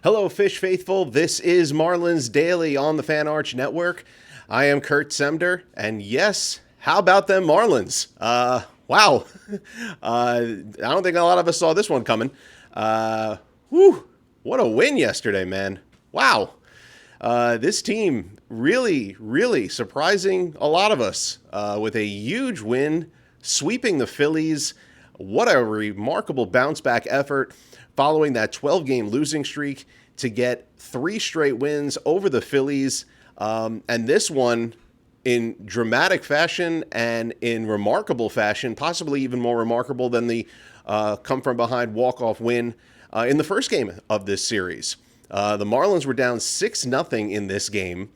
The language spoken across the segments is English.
Hello, Fish Faithful. This is Marlins Daily on the Fan Arch Network. I am Kurt Semder, and yes, how about them Marlins? Wow. I don't think a lot of us saw this one coming. Whew, what a win yesterday, man. Wow. This team really surprising a lot of us with a huge win, sweeping the Phillies. What a remarkable bounce back effort following that 12-game losing streak to get three straight wins over the Phillies. And this one in dramatic fashion and in remarkable fashion, possibly even more remarkable than the come from behind walk-off win in the first game of this series. The Marlins were down 6-0 in this game.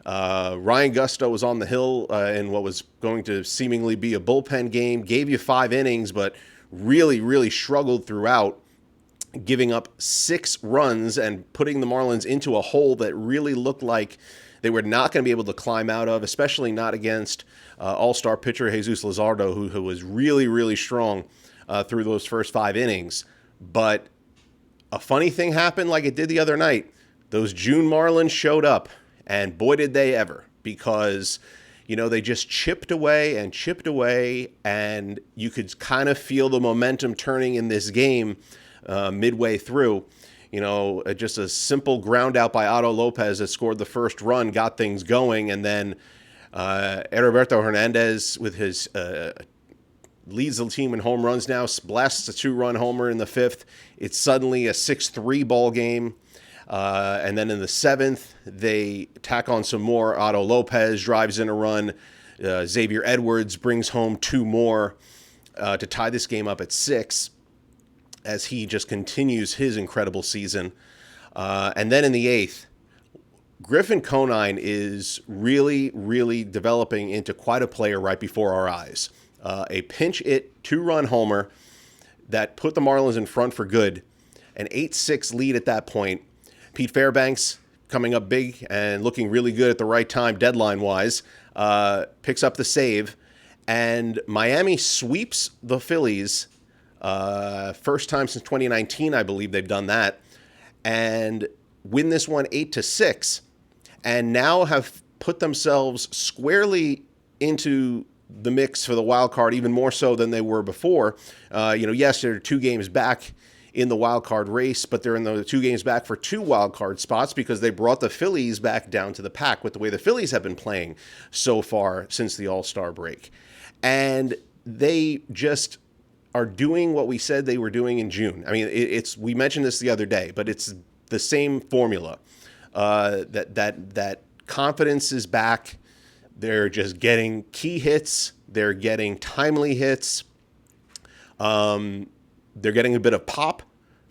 Ryan Gusto was on the hill in what was going to seemingly be a bullpen game, gave you 5 innings, but really struggled throughout, giving up 6 runs and putting the Marlins into a hole that really looked like they were not going to be able to climb out of, especially not against all-star pitcher Jesus Luzardo, who was really strong through those first 5 innings. But a funny thing happened like it did the other night. Those June Marlins showed up, and boy did they ever, because they just chipped away, and you could kind of feel the momentum turning in this game midway through. Just a simple ground out by Otto Lopez that scored the first run, got things going, and then Heriberto Hernandez with his leads the team in home runs now, blasts a 2-run homer in the 5th. It's suddenly a 6-3 ball game. And then in the 7th, they tack on some more. Otto Lopez drives in a run. Xavier Edwards brings home 2 more to tie this game up at 6 as he just continues his incredible season. And then in the 8th, Griffin Conine is really developing into quite a player right before our eyes. A pinch hit 2-run homer that put the Marlins in front for good. An 8-6 lead at that point. Pete Fairbanks coming up big and looking really good at the right time deadline-wise, picks up the save, and Miami sweeps the Phillies. First time since 2019, I believe they've done that, and win this one 8-6, and now have put themselves squarely into the mix for the wild card, even more so than they were before. Yes, they're 2 games back in the wild card race, but they're in the 2 games back for 2 wild card spots because they brought the Phillies back down to the pack with the way the Phillies have been playing so far since the All-Star break. And they just are doing what we said they were doing in June. I mean, we mentioned this the other day, but it's the same formula. That confidence is back. They're just getting key hits. They're getting timely hits. They're getting a bit of pop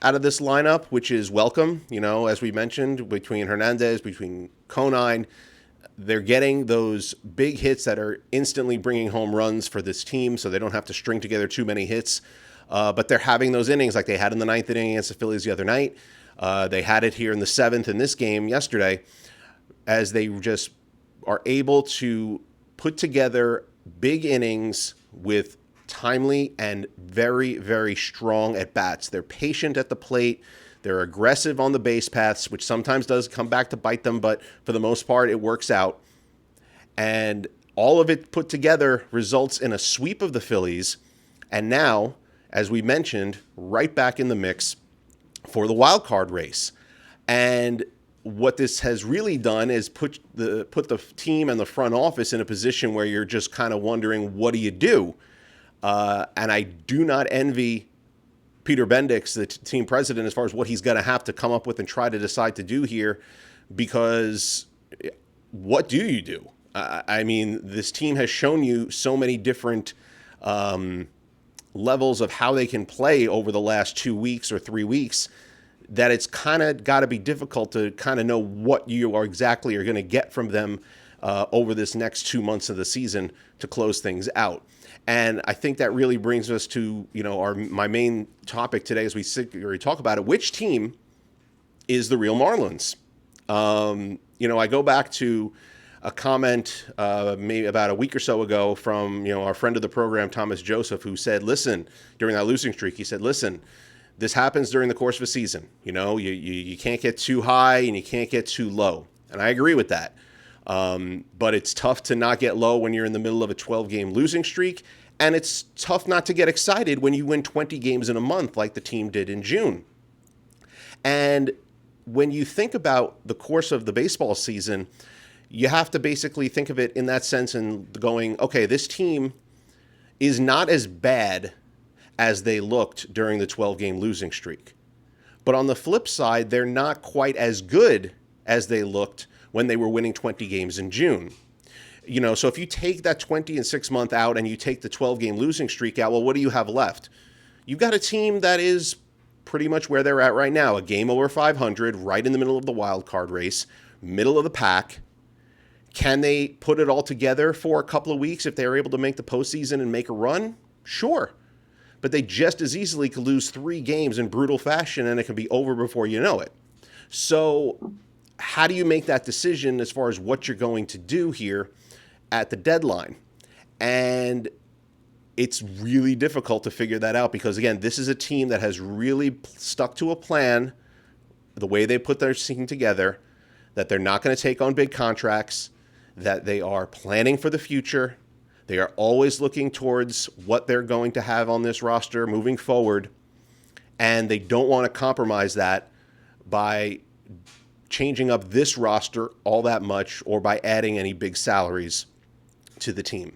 out of this lineup, which is welcome. As we mentioned, between Hernandez, between Conine, they're getting those big hits that are instantly bringing home runs for this team, so they don't have to string together too many hits. But they're having those innings like they had in the 9th inning against the Phillies the other night. They had it here in the 7th in this game yesterday, as they just are able to put together big innings with timely and very strong at-bats. They're patient at the plate. They're aggressive on the base paths, which sometimes does come back to bite them, but for the most part, it works out. And all of it put together results in a sweep of the Phillies. And now, as we mentioned, right back in the mix for the wild card race. And what this has really done is put the team and the front office in a position where you're just kind of wondering, what do you do? And I do not envy Peter Bendix, the team president, as far as what he's going to have to come up with and try to decide to do here, because what do you do? I mean, this team has shown you so many different levels of how they can play over the last 2 weeks or 3 weeks that it's kind of got to be difficult to kind of know what you are exactly going to get from them over this next 2 months of the season to close things out. And I think that really brings us to, my main topic today as we talk about it. Which team is the real Marlins? I go back to a comment maybe about a week or so ago from, our friend of the program, Thomas Joseph, who said, listen, during that losing streak, he said, listen, This happens during the course of a season. You can't get too high and you can't get too low. And I agree with that. But it's tough to not get low when you're in the middle of a 12-game losing streak. And it's tough not to get excited when you win 20 games in a month like the team did in June. And when you think about the course of the baseball season, you have to basically think of it in that sense and going, okay, this team is not as bad as they looked during the 12-game losing streak. But on the flip side, they're not quite as good as they looked when they were winning 20 games in June. So if you take that 20 and 6 month out and you take the 12-game losing streak out, well, what do you have left? You've got a team that is pretty much where they're at right now, a game over 500, right in the middle of the wild card race, middle of the pack. Can they put it all together for a couple of weeks if they're able to make the postseason and make a run? Sure. But they just as easily could lose 3 games in brutal fashion and it can be over before you know it. So how do you make that decision as far as what you're going to do here at the deadline? And it's really difficult to figure that out because, again, this is a team that has really stuck to a plan, the way they put their team together, that they're not going to take on big contracts, that they are planning for the future. They are always looking towards what they're going to have on this roster moving forward, and they don't want to compromise that by changing up this roster all that much or by adding any big salaries to the team.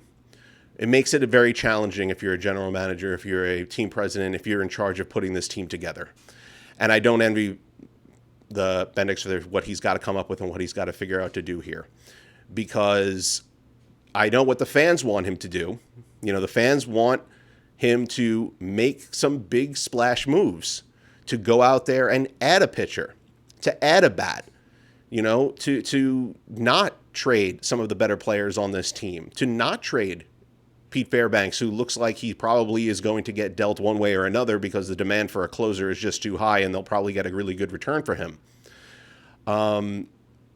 It makes it very challenging if you're a general manager, if you're a team president, if you're in charge of putting this team together. And I don't envy the Bendix for what he's got to come up with and what he's got to figure out to do here, because I know what the fans want him to do. The fans want him to make some big splash moves, to go out there and add a pitcher, to add a bat, to not trade some of the better players on this team, to not trade Pete Fairbanks, who looks like he probably is going to get dealt one way or another because the demand for a closer is just too high and they'll probably get a really good return for him.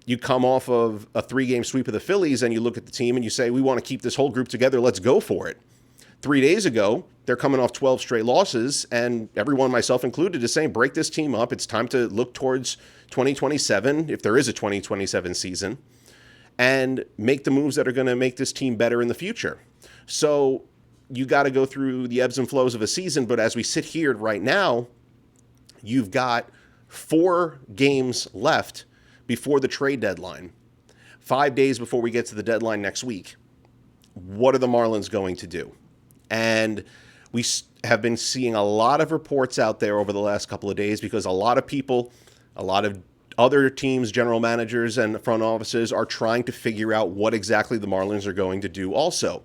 You come off of a 3-game sweep of the Phillies and you look at the team and you say, we want to keep this whole group together. Let's go for it. 3 days ago, they're coming off 12 straight losses, and everyone, myself included, is saying, break this team up. It's time to look towards 2027, if there is a 2027 season, and make the moves that are going to make this team better in the future. So you got to go through the ebbs and flows of a season, but as we sit here right now, you've got 4 games left before the trade deadline, 5 days before we get to the deadline next week. What are the Marlins going to do? And we have been seeing a lot of reports out there over the last couple of days because a lot of people, a lot of other teams, general managers, and front offices are trying to figure out what exactly the Marlins are going to do also.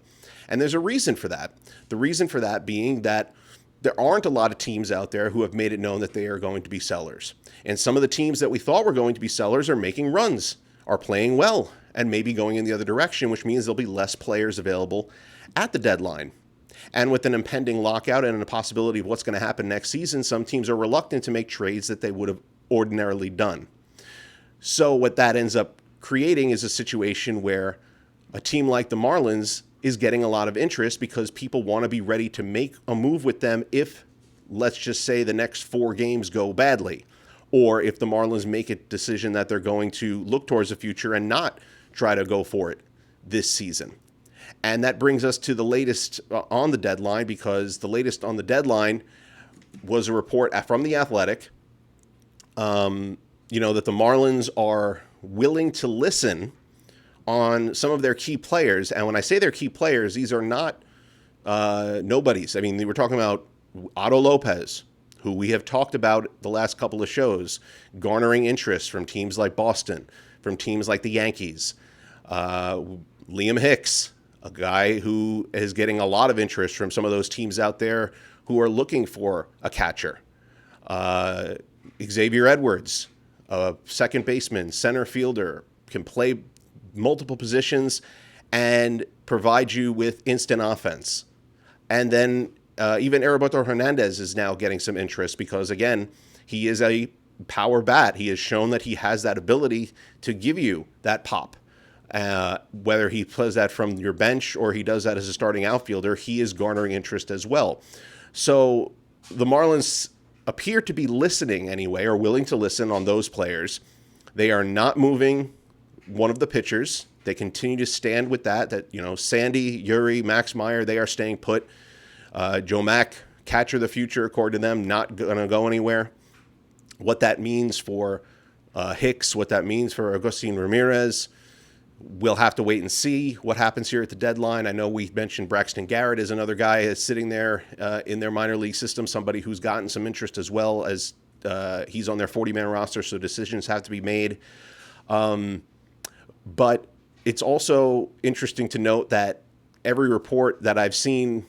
And there's a reason for that. The reason for that being that there aren't a lot of teams out there who have made it known that they are going to be sellers. And some of the teams that we thought were going to be sellers are making runs, are playing well, and maybe going in the other direction, which means there'll be less players available at the deadline. And with an impending lockout and a possibility of what's going to happen next season, some teams are reluctant to make trades that they would have ordinarily done. So what that ends up creating is a situation where a team like the Marlins is getting a lot of interest because people want to be ready to make a move with them if, let's just say, the next 4 games go badly, or if the Marlins make a decision that they're going to look towards the future and not try to go for it this season. And that brings us to the latest on the deadline, because the latest on the deadline was a report from The Athletic, that the Marlins are willing to listen on some of their key players. And when I say their key players, these are not nobodies. I mean, we're talking about Otto Lopez, who we have talked about the last couple of shows, garnering interest from teams like Boston, from teams like the Yankees. Liam Hicks, a guy who is getting a lot of interest from some of those teams out there who are looking for a catcher. Xavier Edwards, a second baseman, center fielder, can play multiple positions and provide you with instant offense. And then even Heriberto Hernandez is now getting some interest because, again, he is a power bat. He has shown that he has that ability to give you that pop. Whether he plays that from your bench or he does that as a starting outfielder, he is garnering interest as well. So the Marlins appear to be listening anyway, or willing to listen on those players. They are not moving one of the pitchers. They continue to stand with that, Sandy, Yuri, Max Meyer, they are staying put. Joe Mack, catcher of the future, according to them, not going to go anywhere. What that means for Hicks, what that means for Agustin Ramirez, we'll have to wait and see what happens here at the deadline. I know we mentioned Braxton Garrett is another guy that's sitting there in their minor league system, somebody who's gotten some interest as well, as he's on their 40-man roster, so decisions have to be made. But it's also interesting to note that every report that I've seen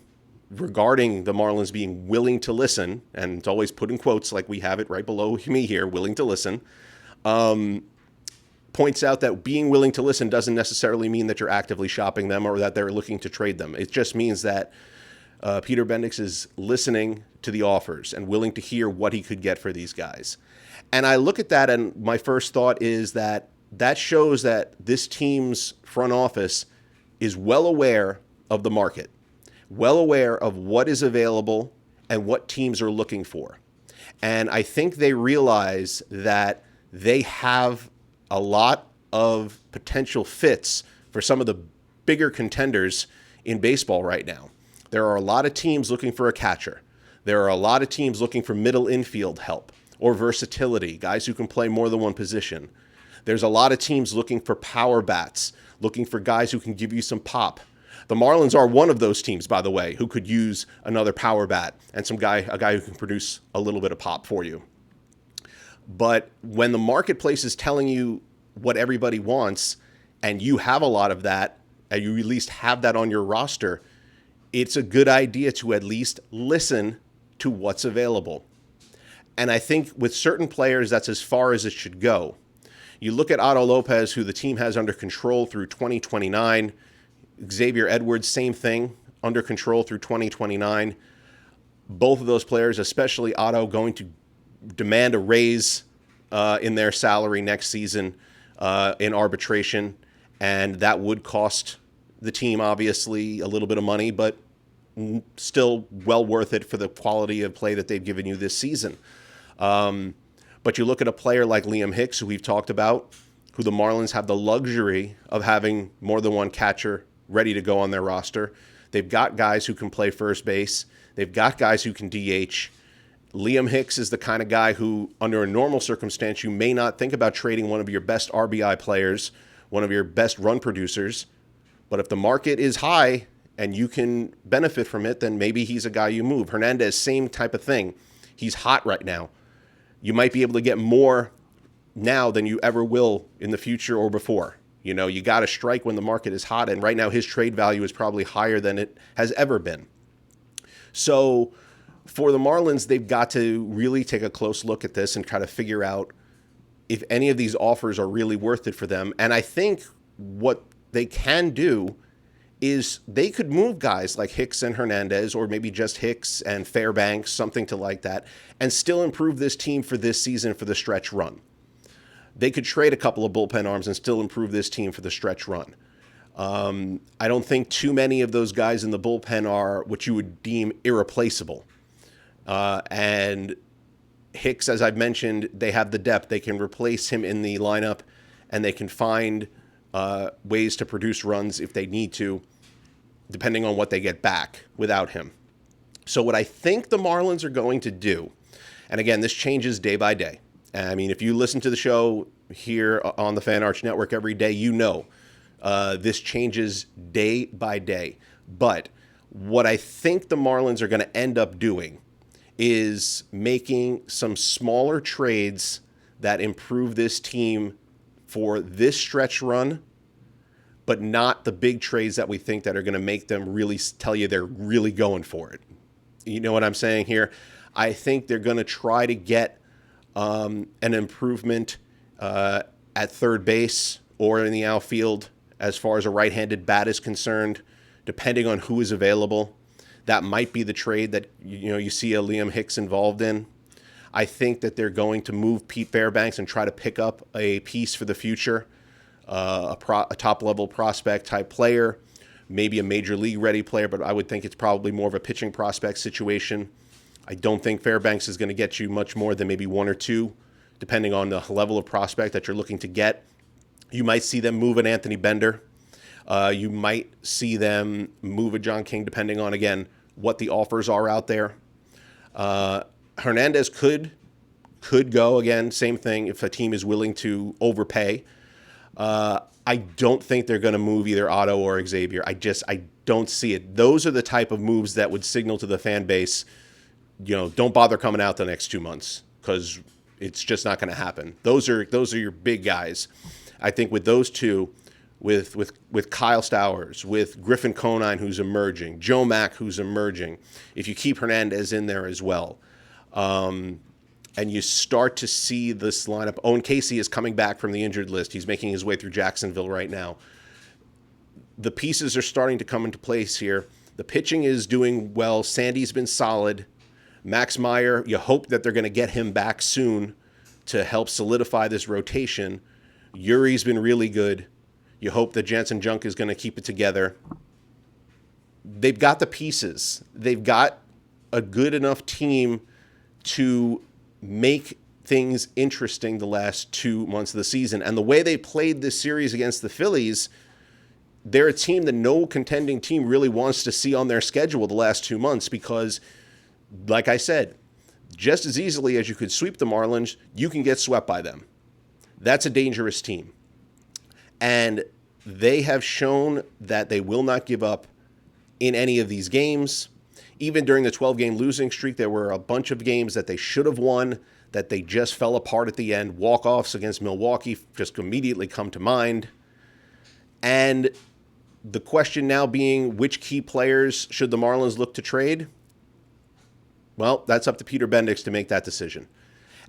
regarding the Marlins being willing to listen, and it's always put in quotes like we have it right below me here, willing to listen, points out that being willing to listen doesn't necessarily mean that you're actively shopping them or that they're looking to trade them. It just means that Peter Bendix is listening to the offers and willing to hear what he could get for these guys. And I look at that, and my first thought is that shows that this team's front office is well aware of the market, well aware of what is available and what teams are looking for. And I think they realize that they have a lot of potential fits for some of the bigger contenders in baseball right now. There are a lot of teams looking for a catcher. There are a lot of teams looking for middle infield help or versatility, guys who can play more than one position. There's a lot of teams looking for power bats, looking for guys who can give you some pop. The Marlins are one of those teams, by the way, who could use another power bat and a guy who can produce a little bit of pop for you. But when the marketplace is telling you what everybody wants and you have a lot of that, and you at least have that on your roster, it's a good idea to at least listen to what's available. And I think with certain players, that's as far as it should go. You look at Otto Lopez, who the team has under control through 2029. Xavier Edwards, same thing, under control through 2029. Both of those players, especially Otto, going to demand a raise in their salary next season in arbitration, and that would cost the team obviously a little bit of money, but still well worth it for the quality of play that they've given you this season. But you look at a player like Liam Hicks, who we've talked about, who the Marlins have the luxury of having more than one catcher ready to go on their roster. They've got guys who can play first base. They've got guys who can DH. Liam Hicks is the kind of guy who, under a normal circumstance, you may not think about trading one of your best RBI players, one of your best run producers. But if the market is high and you can benefit from it, then maybe he's a guy you move. Hernandez, same type of thing. He's hot right now. You might be able to get more now than you ever will in the future or before. You got to strike when the market is hot, and right now his trade value is probably higher than it has ever been. So for the Marlins, they've got to really take a close look at this and try to figure out if any of these offers are really worth it for them. And I think what they can do is they could move guys like Hicks and Hernandez, or maybe just Hicks and Fairbanks, something to like that, and still improve this team for this season for the stretch run. They could trade a couple of bullpen arms and still improve this team for the stretch run. I don't think too many of those guys in the bullpen are what you would deem irreplaceable. And Hicks, as I've mentioned, they have the depth. They can replace him in the lineup, and they can find ways to produce runs if they need to, depending on what they get back without him. So what I think the Marlins are going to do, and again, this changes day by day. I mean, if you listen to the show here on the Fan Arch Network every day, this changes day by day. But what I think the Marlins are going to end up doing is making some smaller trades that improve this team for this stretch run, but not the big trades that we think that are going to make them really tell you they're really going for it. You know what I'm saying here? I think they're going to try to get an improvement at third base or in the outfield as far as a right-handed bat is concerned, depending on who is available. That might be the trade that you see a Liam Hicks involved in. I think that they're going to move Pete Fairbanks and try to pick up a piece for the future, a top-level prospect-type player, maybe a major league-ready player, but I would think it's probably more of a pitching prospect situation. I don't think Fairbanks is going to get you much more than maybe one or two, depending on the level of prospect that you're looking to get. You might see them move an Anthony Bender. You might see them move a John King, depending on, again, what the offers are out there. Hernandez could go, again, same thing, if a team is willing to overpay. I don't think they're going to move either Otto or Xavier. I don't see it. Those are the type of moves that would signal to the fan base, don't bother coming out the next 2 months, because it's just not going to happen. Those are your big guys. I think with those two, with Kyle Stowers, with Griffin Conine, who's emerging, Joe Mack, who's emerging, if you keep Hernandez in there as well, and you start to see this lineup. Owen Casey is coming back from the injured list. He's making his way through Jacksonville right now. The pieces are starting to come into place here. The pitching is doing well. Sandy's been solid. Max Meyer, you hope that they're going to get him back soon to help solidify this rotation. Yuri's been really good. You hope that Jansen Junk is going to keep it together. They've got the pieces. They've got a good enough team to make things interesting the last 2 months of the season. And the way they played this series against the Phillies, they're a team that no contending team really wants to see on their schedule the last 2 months because, like I said, just as easily as you could sweep the Marlins, you can get swept by them. That's a dangerous team. And they have shown that they will not give up in any of these games. Even during the 12-game losing streak, there were a bunch of games that they should have won that they just fell apart at the end. Walk-offs against Milwaukee just immediately come to mind. And the question now being, which key players should the Marlins look to trade? Well, that's up to Peter Bendix to make that decision.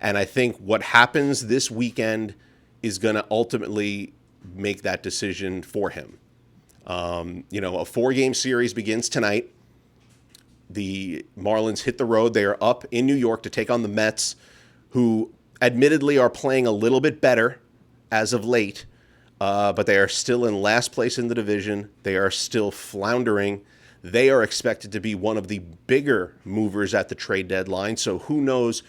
And I think what happens this weekend is going to ultimately make that decision for him. A 4-game series begins tonight. The Marlins hit the road. They are up in New York to take on the Mets, who admittedly are playing a little bit better as of late, but they are still in last place in the division. They are still floundering. They are expected to be one of the bigger movers at the trade deadline, so who knows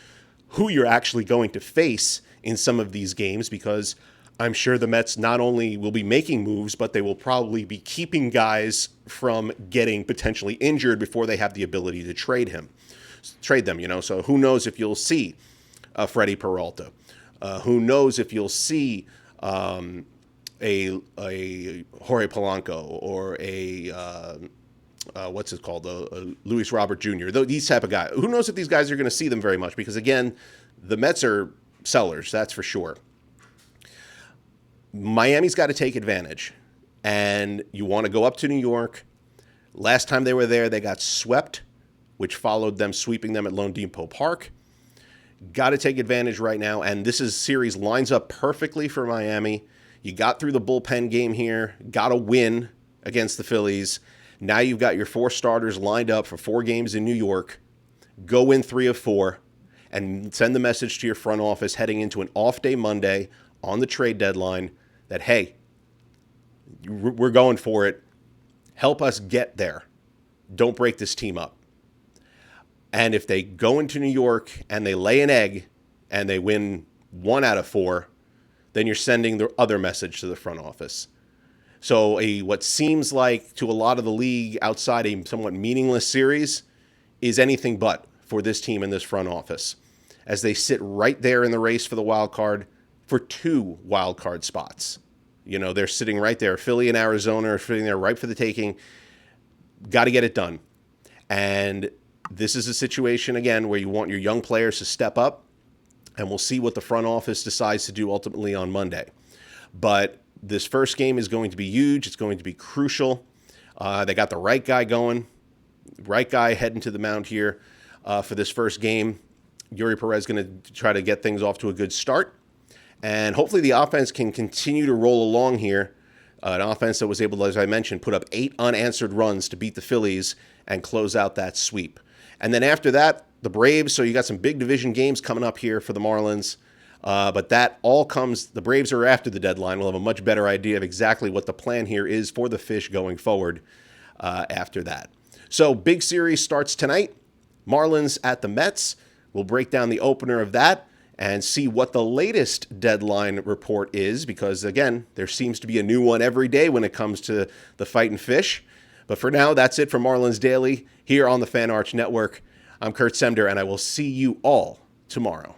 who you're actually going to face in some of these games, because I'm sure the Mets not only will be making moves, but they will probably be keeping guys from getting potentially injured before they have the ability to trade them. So who knows if you'll see Freddie Peralta? Who knows if you'll see a Jorge Polanco or a Luis Robert Jr. These type of guys. Who knows if these guys are going to see them very much? Because again, the Mets are sellers, that's for sure. Miami's got to take advantage, and you want to go up to New York. Last time they were there, they got swept, which followed them sweeping them at Lone Depot Park. Got to take advantage right now, and this series lines up perfectly for Miami. You got through the bullpen game here, got to win against the Phillies. Now you've got your 4 starters lined up for 4 games in New York. Go win 3 of 4, and send the message to your front office heading into an off-day Monday on the trade deadline that, hey, we're going for it. Help us get there. Don't break this team up. And if they go into New York and they lay an egg and they win 1 out of 4, then you're sending the other message to the front office. So what seems like to a lot of the league outside a somewhat meaningless series is anything but for this team in this front office, as they sit right there in the race for the wild card, for 2 wild card spots. They're sitting right there. Philly and Arizona are sitting there right for the taking. Got to get it done. And this is a situation, again, where you want your young players to step up, and we'll see what the front office decides to do ultimately on Monday. But this first game is going to be huge. It's going to be crucial. They got the right guy going, right guy heading to the mound here for this first game. Yuri Perez going to try to get things off to a good start. And hopefully the offense can continue to roll along here. An offense that was able to, as I mentioned, put up 8 unanswered runs to beat the Phillies and close out that sweep. And then after that, the Braves. So you got some big division games coming up here for the Marlins. But that all comes, the Braves are after the deadline. We'll have a much better idea of exactly what the plan here is for the Fish going forward after that. So big series starts tonight. Marlins at the Mets. We'll break down the opener of that and see what the latest deadline report is, because, again, there seems to be a new one every day when it comes to the Fightin' Fish. But for now, that's it from Marlins Daily here on the Fan Arch Network. I'm Kurt Semder, and I will see you all tomorrow.